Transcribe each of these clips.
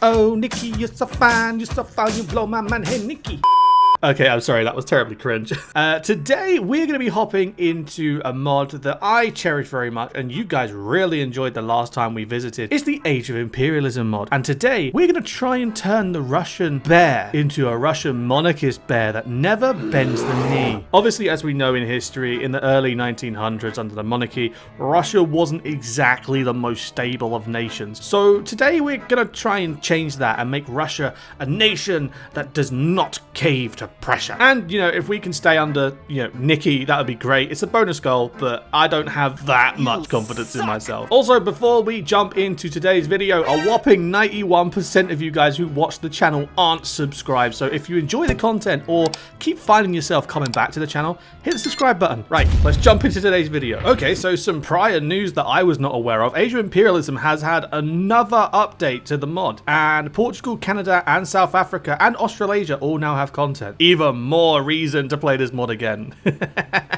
Oh, Nicky, you're so fine, you blow my mind. Hey, Nicky. Okay, I'm sorry, that was terribly cringe. Today, we're going to be hopping into a mod that I cherish very much, and you guys really enjoyed the last time we visited. It's the Age of Imperialism mod. And today, we're going to try and turn the Russian bear into a Russian monarchist bear that never bends the knee. Obviously, as we know in history, in the early 1900s under the monarchy, Russia wasn't exactly the most stable of nations. So today, we're going to try and change that and make Russia a nation that does not cave to pressure. And, you know, if we can stay under, Nicky, that would be great. It's a bonus goal, but I don't have that much confidence in myself. Also, before we jump into today's video, a whopping 91% of you guys who watch the channel aren't subscribed. So if you enjoy the content or keep finding yourself coming back to the channel, hit the subscribe button. Right, let's jump into today's video. Okay, so some prior news that I was not aware of. Age of Imperialism has had another update to the mod, and Portugal, Canada, and South Africa, and Australasia all now have content. Even more reason to play this mod again.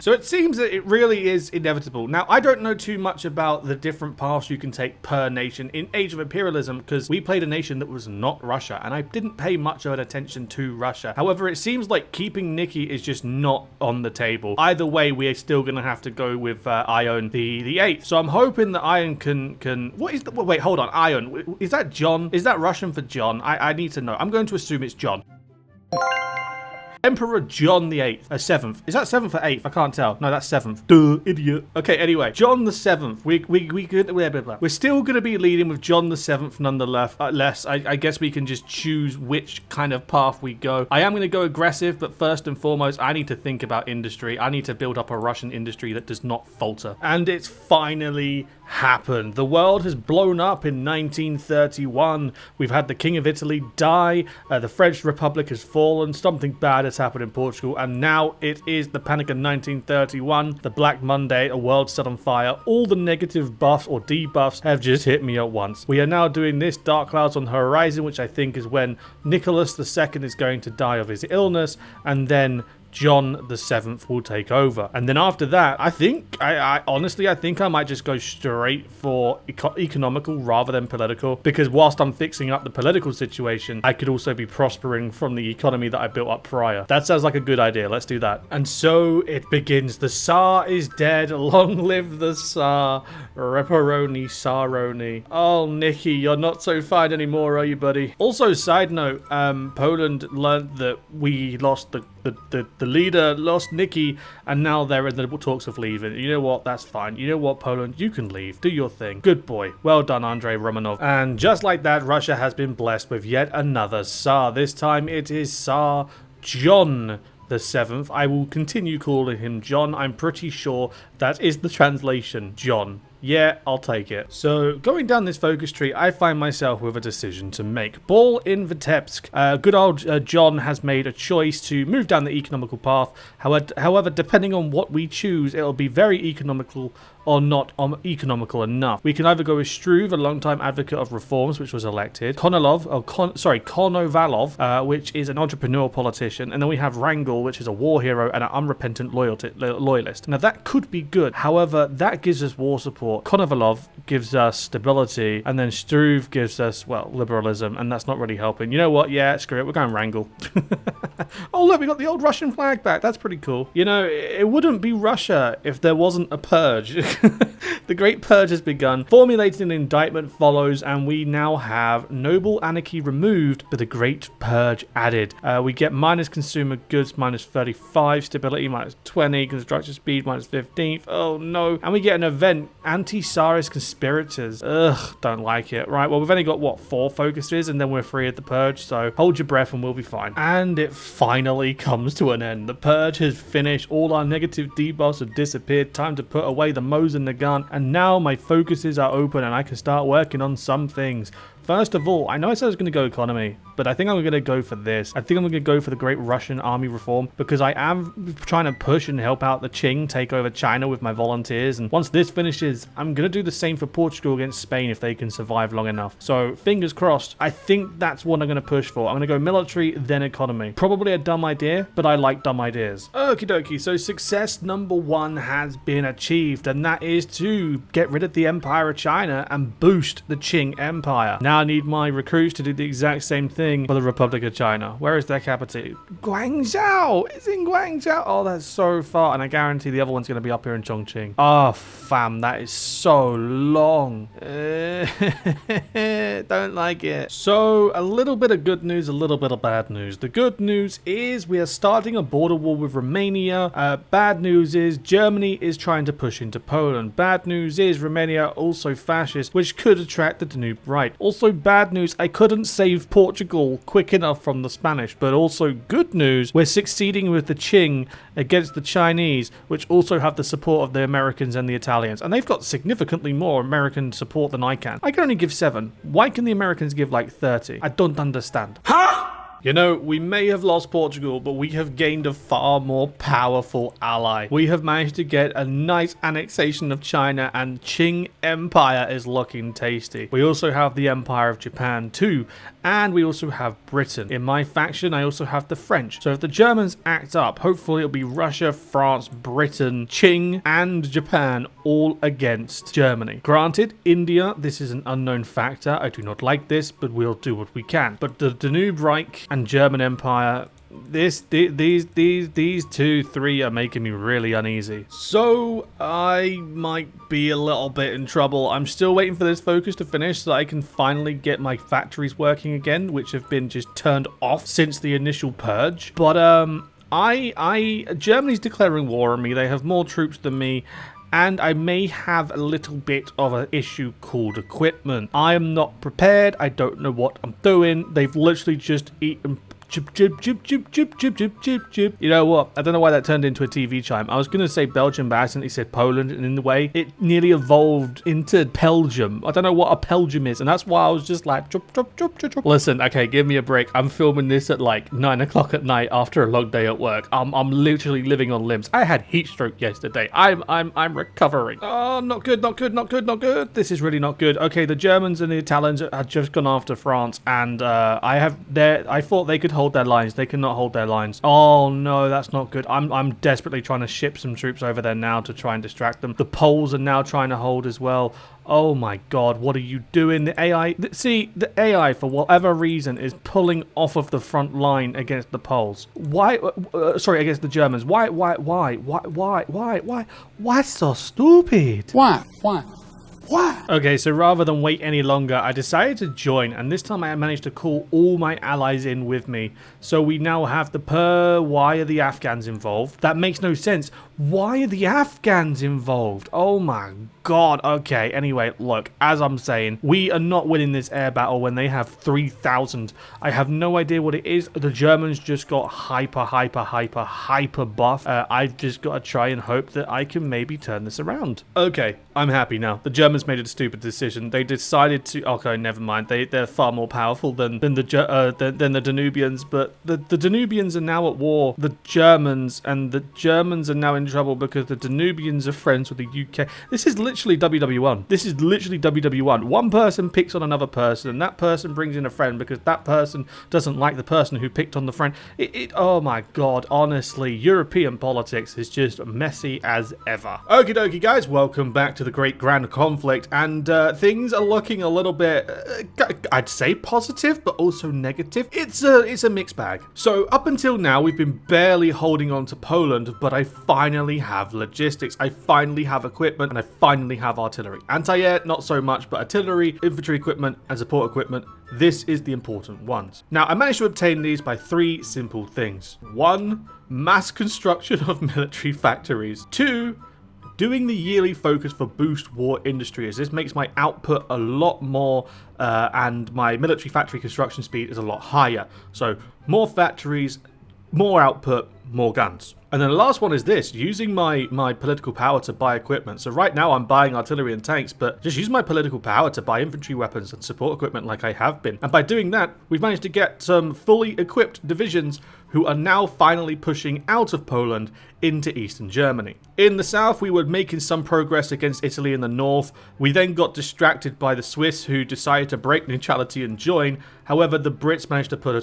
So it seems that it really is inevitable. Now, I don't know too much about the different paths you can take per nation in Age of Imperialism, because we played a nation that was not Russia, and I didn't pay much of an attention to Russia. However, it seems like keeping Nicky is just not on the table. Either way, we are still going to have to go with Ion the 8th. So I'm hoping that Ion can... What is the... Wait, hold on. Ion. Is that John? Is that Russian for John? I need to know. I'm going to assume it's John. Emperor John the 8th, 7th. Is that 7th or 8th? I can't tell. No, that's 7th. Duh, idiot. Okay, anyway, John the 7th. We're still going to be leading with John the 7th nonetheless. I guess we can just choose which kind of path we go. I am going to go aggressive, but first and foremost, I need to think about industry. I need to build up a Russian industry that does not falter. And it's finally happened. The world has blown up in 1931. We've had the King of Italy die. The French Republic has fallen. Something bad has happened in Portugal, and now it is the Panic of 1931, the Black Monday, a world set on fire. All the negative buffs or debuffs have just hit me at once. We are now doing this Dark Clouds on the Horizon, which I think is when Nicholas II is going to die of his illness, and then John the 7th will take over. And then after that, I honestly think I might just go straight for economical rather than political, because whilst I'm fixing up the political situation, I could also be prospering from the economy that I built up prior. That sounds like a good idea. Let's do that. And so it begins. The Tsar is dead. Long live the Tsar. Reparoni Tsaroni. Oh, Nicky, you're not so fine anymore, are you, buddy? Also, side note, Poland learned that we lost the leader, lost Nicky, and now they're in the talks of leaving. You know what? That's fine. You know what, Poland? You can leave. Do your thing. Good boy. Well done, Andrei Romanov. And just like that, Russia has been blessed with yet another Tsar. This time it is Tsar John the 7th. I will continue calling him John. I'm pretty sure that is the translation, John. Yeah, I'll take it. So, going down this focus tree, I find myself with a decision to make. Ball in Vitebsk. Good old John has made a choice to move down the economical path. However, depending on what we choose, it'll be very economical or not economical enough. We can either go with Struve, a long-time advocate of reforms, which was elected. Konovalov, which is an entrepreneurial politician. And then we have Wrangel, which is a war hero and an unrepentant loyalist. Now, that could be good. However, that gives us war support. Konovalov gives us stability. And then Struve gives us, well, liberalism. And that's not really helping. You know what? Yeah, screw it. We're going Wrangel. Oh, look, we got the old Russian flag back. That's pretty cool. You know, it wouldn't be Russia if there wasn't a purge. The Great Purge has begun. Formulating an indictment follows, and we now have noble anarchy removed, but the Great Purge added. We get minus consumer goods, minus 35, stability, minus 20, construction speed, minus 15. Oh no. And we get an event, anti-Tsarist conspirators. Ugh, don't like it. Right, well, we've only got, what, 4 focuses, and then we're free of the Purge, so hold your breath and we'll be fine. And it finally comes to an end. The Purge has finished. All our negative debuffs have disappeared. Time to put away the Mo's and the gun, and now my focuses are open and I can start working on some things. First of all, I know I said I was going to go economy, but I think I'm going to go for this. I think I'm going to go for the Great Russian Army Reform because I am trying to push and help out the Qing take over China with my volunteers. And once this finishes, I'm going to do the same for Portugal against Spain if they can survive long enough. So fingers crossed. I think that's what I'm going to push for. I'm going to go military, then economy. Probably a dumb idea, but I like dumb ideas. Okie dokie. So success number 1 has been achieved, and that is to get rid of the Empire of China and boost the Qing Empire. Now I need my recruits to do the exact same thing for the Republic of China. Where is their capital? Guangzhou! It's in Guangzhou! Oh, that's so far, and I guarantee the other one's going to be up here in Chongqing. Oh, fam, that is so long. Don't like it. So, a little bit of good news, a little bit of bad news. The good news is we are starting a border war with Romania. Bad news is Germany is trying to push into Poland. Bad news is Romania also fascist, which could attract the Danube right. Also bad news, I couldn't save Portugal quick enough from the Spanish. But also good news, we're succeeding with the Qing against the Chinese, which also have the support of the Americans and the Italians. And they've got significantly more American support than I can. I can only give 7. Why can the Americans give like 30? I don't understand. Huh? You know, we may have lost Portugal, but we have gained a far more powerful ally. We have managed to get a nice annexation of China, and Qing Empire is looking tasty. We also have the Empire of Japan too, and we also have Britain. In my faction, I also have the French. So if the Germans act up, hopefully it'll be Russia, France, Britain, Qing, and Japan all against Germany. Granted, India, this is an unknown factor. I do not like this, but we'll do what we can. But the Danube Reich and German Empire, these 3 are making me really uneasy. So I might be a little bit in trouble. I'm still waiting for this focus to finish so that I can finally get my factories working again, which have been just turned off since the initial purge. But Germany's declaring war on me. They have more troops than me. And I may have a little bit of an issue called equipment. I am not prepared. I don't know what I'm doing. They've literally just eaten... Chip, chip, chip, chip, chip, chip, chip, chip, chip. You know what? I don't know why that turned into a TV chime. I was going to say Belgium, but I accidentally said Poland, and in the way, it nearly evolved into Pelgium. I don't know what a Pelgium is, and that's why I was just like, chup, chup, chup, chup, chup. Listen, okay, give me a break. I'm filming this at like 9 o'clock at night after a long day at work. I'm literally living on limbs. I had heat stroke yesterday. I'm recovering. Oh, not good, not good, not good, not good. This is really not good. Okay, the Germans and the Italians had just gone after France, and I thought they could hold their lines. They cannot hold their lines. Oh no, that's not good. I'm desperately trying to ship some troops over there now to try and distract them. The Poles are now trying to hold as well. Oh my god, what are you doing? The AI, the AI for whatever reason is pulling off of the front line against the Poles. Why? Sorry, against the Germans. Why so stupid? Why? What? Okay, so rather than wait any longer, I decided to join, and this time I managed to call all my allies in with me. So we now have why are the Afghans involved? That makes no sense. Why are the Afghans involved? Oh my god. Okay, anyway, look, as I'm saying, we are not winning this air battle when they have 3,000. I have no idea what it is. The Germans just got hyper buff. I've just got to try and hope that I can maybe turn this around. Okay, I'm happy now. The Germans made a stupid decision. They decided to... Okay, never mind. They're far more powerful than the Danubians, but the Danubians are now at war. The Germans are now in trouble because the Danubians are friends with the UK. This is literally WW1. This is literally WW1. One person picks on another person, and that person brings in a friend because that person doesn't like the person who picked on the friend. Oh my god, honestly, European politics is just messy as ever. Okie dokie, guys, welcome back to the Great Grand Conflict, and things are looking a little bit, I'd say positive, but also negative. It's a mixed bag. So up until now, we've been barely holding on to Poland, but I finally have logistics. I finally have equipment, and I finally have artillery. Anti-air, not so much, but artillery, infantry equipment, and support equipment, this is the important ones. Now, I managed to obtain these by 3 simple things. 1, mass construction of military factories. 2, doing the yearly focus for boost war industry, as this makes my output a lot more and my military factory construction speed is a lot higher. So more factories, more output, more guns. And then the last one is this, using my political power to buy equipment. So right now I'm buying artillery and tanks, but just use my political power to buy infantry weapons and support equipment like I have been. And by doing that, we've managed to get some fully equipped divisions who are now finally pushing out of Poland into Eastern Germany. In the south, we were making some progress against Italy in the north. We then got distracted by the Swiss, who decided to break neutrality and join. However, the Brits managed to put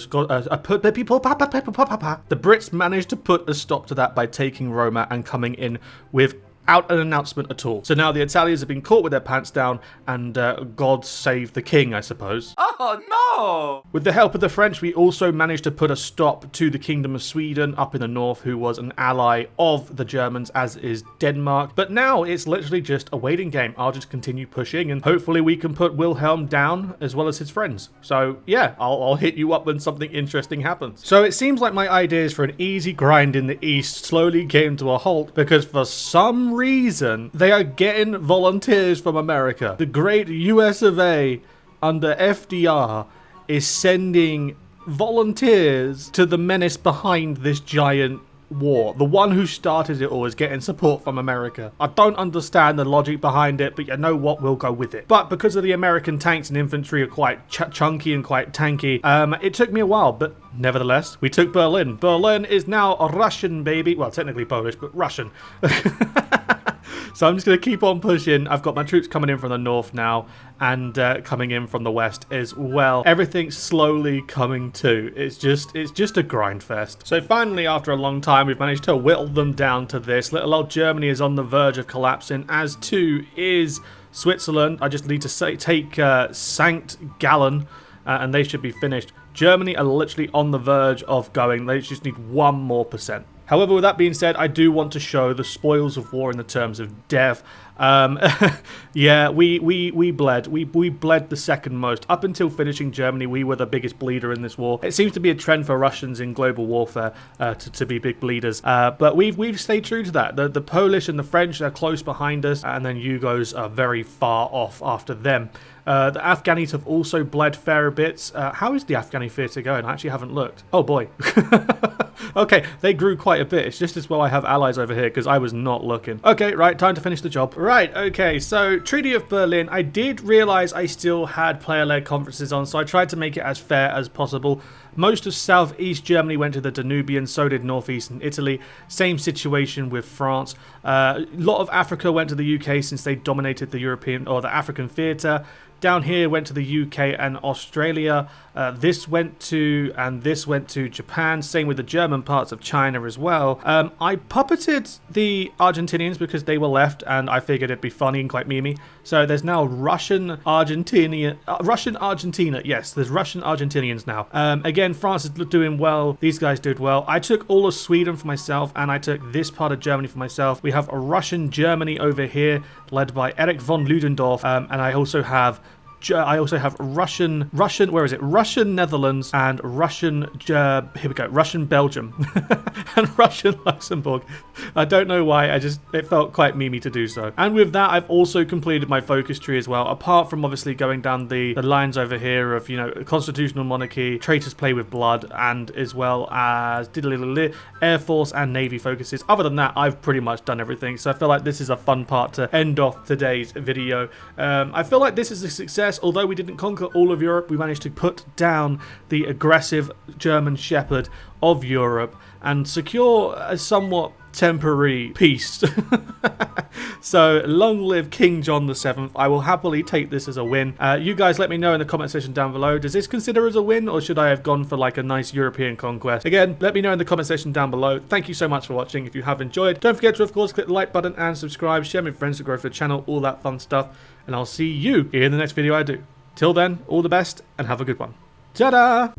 a stop to that by taking Roma and coming in without an announcement at all. So now the Italians have been caught with their pants down, and God save the king, I suppose. Oh no! With the help of the French, we also managed to put a stop to the Kingdom of Sweden up in the north, who was an ally of the Germans, as is Denmark. But now it's literally just a waiting game. I'll just continue pushing, and hopefully we can put Wilhelm down as well as his friends. So yeah, I'll hit you up when something interesting happens. So it seems like my ideas for an easy grind in the east slowly came to a halt, because for some reason they are getting volunteers from America. The great US of A under FDR is sending volunteers to the menace behind this giant war. The one who started it all is getting support from America. I don't understand the logic behind it, but you know what, we'll go with it. But because of the American tanks and infantry are quite chunky and quite tanky, it took me a while, but nevertheless, we took Berlin. Berlin is now a Russian, baby. Well, technically Polish, but Russian. So I'm just going to keep on pushing. I've got my troops coming in from the north now, and coming in from the west as well. Everything's slowly coming to. It's just a grind fest. So finally, after a long time, we've managed to whittle them down to this. Little old Germany is on the verge of collapsing, as too is Switzerland. I just need to take Sankt Gallen, and they should be finished. Germany are literally on the verge of going. They just need 1% more. However, with that being said, I do want to show the spoils of war in the terms of death. Yeah, we bled. We bled the second most. Up until finishing Germany, we were the biggest bleeder in this war. It seems to be a trend for Russians in global warfare to be big bleeders. But we've stayed true to that. The Polish and the French are close behind us, and then Yugos are very far off after them. The Afghanis have also bled fair bits. How is the Afghani theatre going? I actually haven't looked. Oh boy. Okay, they grew quite a bit. It's just as well I have allies over here, because I was not looking. Okay, right, time to finish the job. Right, okay, so Treaty of Berlin. I did realise I still had player-led conferences on, so I tried to make it as fair as possible. Most of southeast Germany went to the Danubian, so did northeastern Italy. Same situation with France. A lot of Africa went to the UK since they dominated the European or the African theatre. Down here went to the UK and Australia. This went to Japan. Same with the German parts of China as well. I puppeted the Argentinians because they were left, and I figured it'd be funny and quite memey. So there's now Russian Argentina. Yes, there's Russian Argentinians now. Again, France is doing well. These guys did well. I took all of Sweden for myself, and I took this part of Germany for myself. We have a Russian Germany over here, led by Erich von Ludendorff, and I also have Russian, where is it? Russian Netherlands and Russian, here we go, Russian Belgium and Russian Luxembourg. I don't know why, it felt quite memey to do so. And with that, I've also completed my focus tree as well, apart from obviously going down the lines over here of, you know, constitutional monarchy, traitors play with blood, and as well as Air Force and Navy focuses. Other than that, I've pretty much done everything, so I feel like this is a fun part to end off today's video. I feel like this is a success. Although we didn't conquer all of Europe, we managed to put down the aggressive German Shepherd of Europe and secure a somewhat temporary peace. So long live King John VII. I will happily take this as a win. You guys let me know in the comment section down below. Does this consider as a win, or should I have gone for like a nice European conquest? Again, let me know in the comment section down below. Thank you so much for watching. If you have enjoyed, don't forget to of course click the like button and subscribe, share with friends to grow for the channel, all that fun stuff. And I'll see you in the next video I do. Till then, all the best and have a good one. Ta-da!